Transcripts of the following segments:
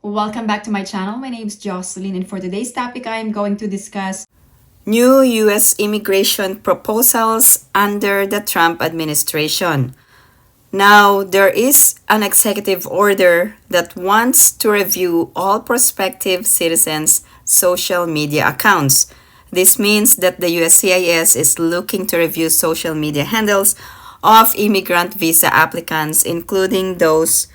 Welcome back to my channel. My name is Jocelyn, and for today's topic, I am going to discuss new U.S. immigration proposals under the Trump administration. Now, there is an executive order that wants to review all prospective citizens' social media accounts. This means that the USCIS is looking to review social media handles of immigrant visa applicants, including those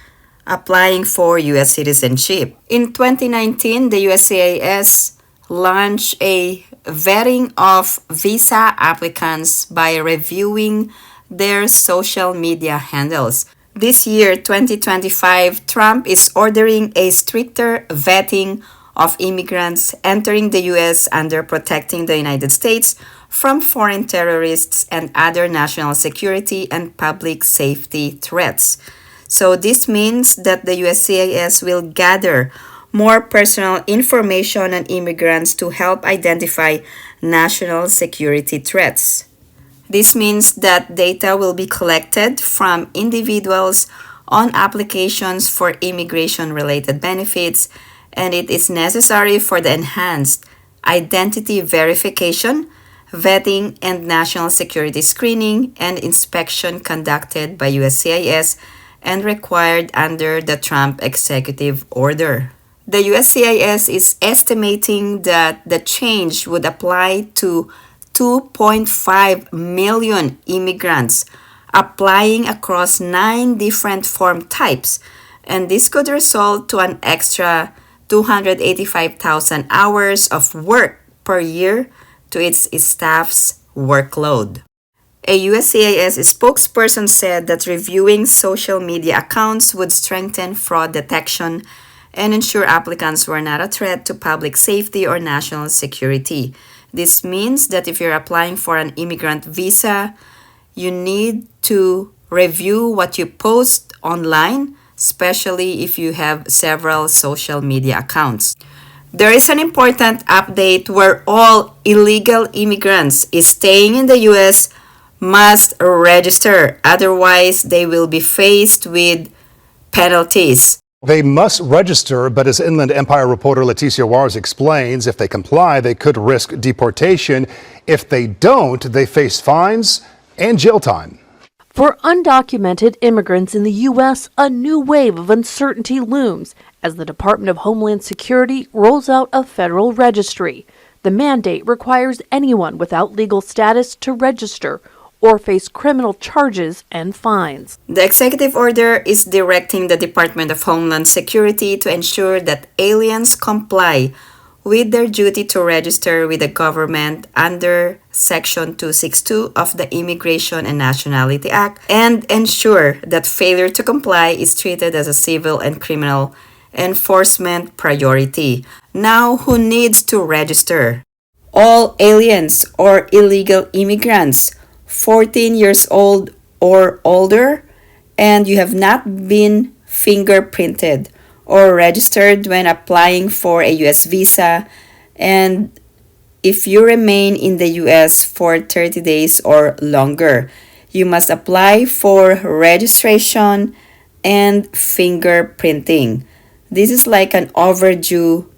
applying for U.S. citizenship. In 2019, the USCIS launched a vetting of visa applicants by reviewing their social media handles. This year, 2025, Trump is ordering a stricter vetting of immigrants entering the U.S. under protecting the United States from foreign terrorists and other national security and public safety threats. So this means that the USCIS will gather more personal information on immigrants to help identify national security threats. This means that data will be collected from individuals on applications for immigration-related benefits, and it is necessary for the enhanced identity verification, vetting, and national security screening and inspection conducted by USCIS and required under the Trump executive order. The USCIS is estimating that the change would apply to 2.5 million immigrants applying across 9 different form types, and this could result to an extra 285,000 hours of work per year to its staff's workload. A USCIS spokesperson said that reviewing social media accounts would strengthen fraud detection and ensure applicants were not a threat to public safety or national security. This means that if you're applying for an immigrant visa, you need to review what you post online, especially if you have several social media accounts. There is an important update where all illegal immigrants staying in the U.S. must register, otherwise they will be faced with penalties. They must register, but as Inland Empire reporter Leticia Juarez explains, if they comply, they could risk deportation. If they don't, they face fines and jail time. For undocumented immigrants in the U.S., a new wave of uncertainty looms as the Department of Homeland Security rolls out a federal registry. The mandate requires anyone without legal status to register or face criminal charges and fines. The executive order is directing the Department of Homeland Security to ensure that aliens comply with their duty to register with the government under Section 262 of the Immigration and Nationality Act and ensure that failure to comply is treated as a civil and criminal enforcement priority. Now, who needs to register? All aliens or illegal immigrants 14 years old or older, and you have not been fingerprinted or registered when applying for a U.S. visa, and if you remain in the U.S. for 30 days or longer, you must apply for registration and fingerprinting. This is like an overdue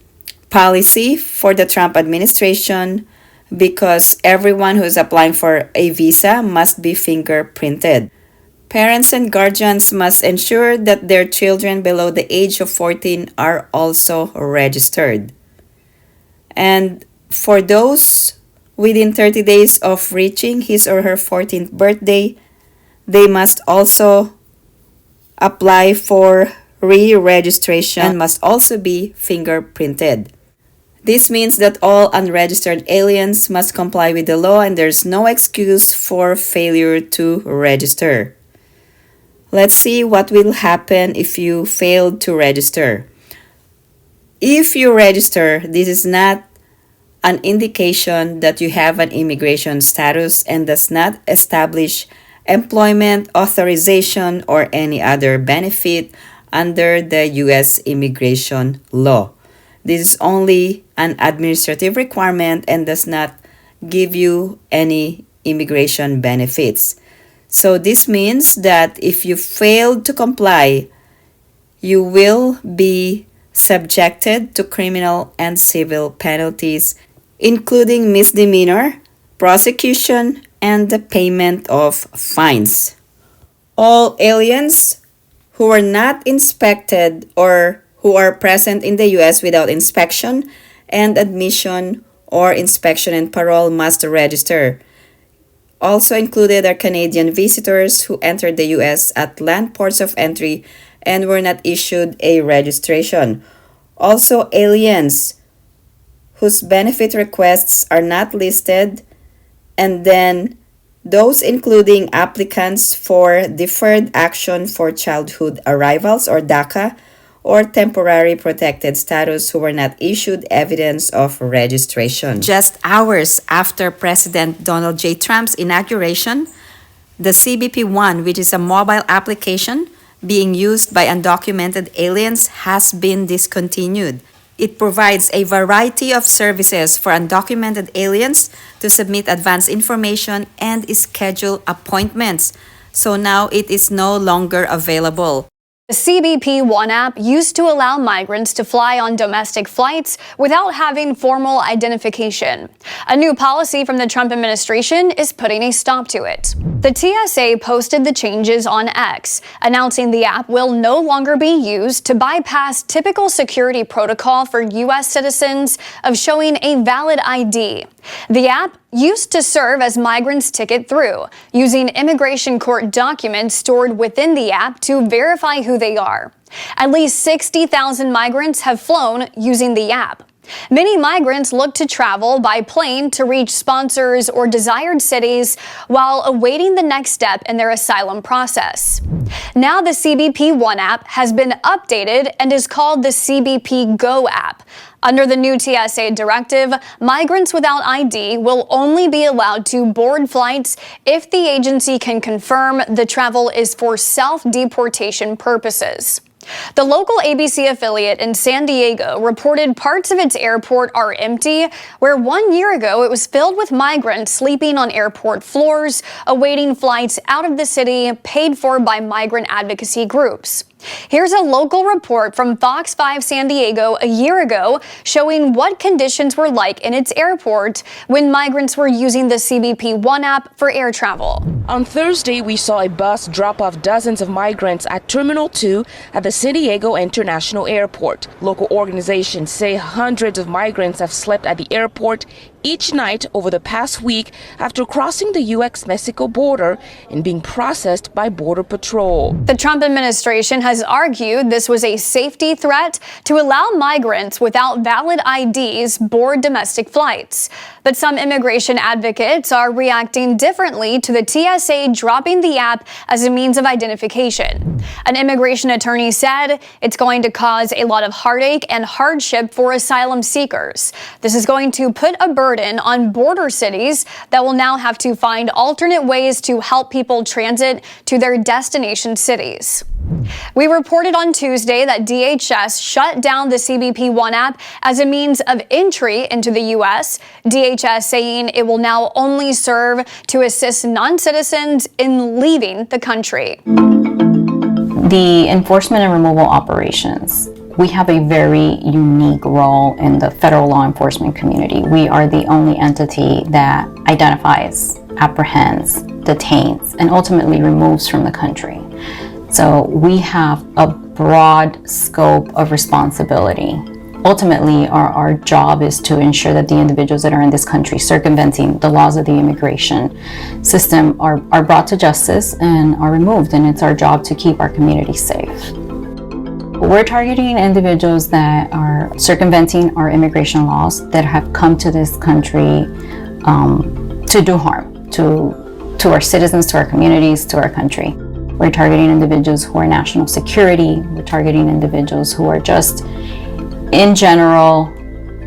policy for the Trump administration because everyone who is applying for a visa must be fingerprinted. Parents and guardians must ensure that their children below the age of 14 are also registered. And for those within 30 days of reaching his or her 14th birthday, they must also apply for re-registration and must also be fingerprinted. This means that all unregistered aliens must comply with the law and there's no excuse for failure to register. Let's see what will happen if you failed to register. If you register, this is not an indication that you have an immigration status and does not establish employment authorization or any other benefit under the U.S. immigration law. This is only an administrative requirement and does not give you any immigration benefits. So this means that if you fail to comply, you will be subjected to criminal and civil penalties, including misdemeanor, prosecution, and the payment of fines. All aliens who are not inspected or who are present in the U.S. without inspection and admission or inspection and parole must register. Also included are Canadian visitors who entered the U.S. at land ports of entry and were not issued a registration. Also aliens whose benefit requests are not listed, and then those including applicants for Deferred Action for Childhood Arrivals or DACA or Temporary Protected Status who were not issued evidence of registration. Just hours after President Donald J. Trump's inauguration, the CBP-1, which is a mobile application being used by undocumented aliens, has been discontinued. It provides a variety of services for undocumented aliens to submit advance information and schedule appointments. So now it is no longer available. The CBP One app used to allow migrants to fly on domestic flights without having formal identification. A new policy from the Trump administration is putting a stop to it. The TSA posted the changes on X, announcing the app will no longer be used to bypass typical security protocol for U.S. citizens of showing a valid ID. The app used to serve as migrants' ticket through, using immigration court documents stored within the app to verify who they are. At least 60,000 migrants have flown using the app. Many migrants look to travel by plane to reach sponsors or desired cities while awaiting the next step in their asylum process. Now the CBP One app has been updated and is called the CBP Go app. Under the new TSA directive, migrants without ID will only be allowed to board flights if the agency can confirm the travel is for self-deportation purposes. The local ABC affiliate in San Diego reported parts of its airport are empty, where 1 year ago it was filled with migrants sleeping on airport floors, awaiting flights out of the city paid for by migrant advocacy groups. Here's a local report from Fox 5 San Diego a year ago showing what conditions were like in its airport when migrants were using the CBP One app for air travel. On Thursday, we saw a bus drop off dozens of migrants at Terminal 2 at the San Diego International Airport. Local organizations say hundreds of migrants have slept at the airport each night over the past week after crossing the U.S.-Mexico border and being processed by Border Patrol. The Trump administration has argued this was a safety threat to allow migrants without valid IDs board domestic flights. But some immigration advocates are reacting differently to the TSA dropping the app as a means of identification. An immigration attorney said it's going to cause a lot of heartache and hardship for asylum seekers. This is going to put a burden on border cities that will now have to find alternate ways to help people transit to their destination cities. We reported on Tuesday that DHS shut down the CBP One app as a means of entry into the U.S., DHS saying it will now only serve to assist non-citizens in leaving the country. The enforcement and removal operations. We have a very unique role in the federal law enforcement community. We are the only entity that identifies, apprehends, detains, and ultimately removes from the country. So we have a broad scope of responsibility. Ultimately, our job is to ensure that the individuals that are in this country circumventing the laws of the immigration system are brought to justice and are removed, and it's our job to keep our community safe. We're targeting individuals that are circumventing our immigration laws, that have come to this country to do harm to our citizens, to our communities, to our country. We're targeting individuals who are national security. We're targeting individuals who are just, in general,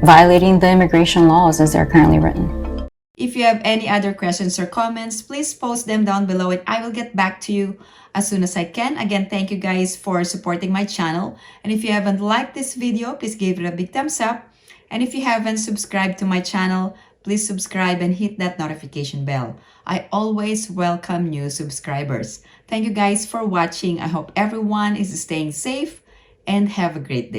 violating the immigration laws as they're currently written. If you have any other questions or comments, please post them down below and I will get back to you as soon as I can. Again, thank you guys for supporting my channel. And if you haven't liked this video, please give it a big thumbs up. And if you haven't subscribed to my channel, please subscribe and hit that notification bell. I always welcome new subscribers. Thank you guys for watching. I hope everyone is staying safe and have a great day.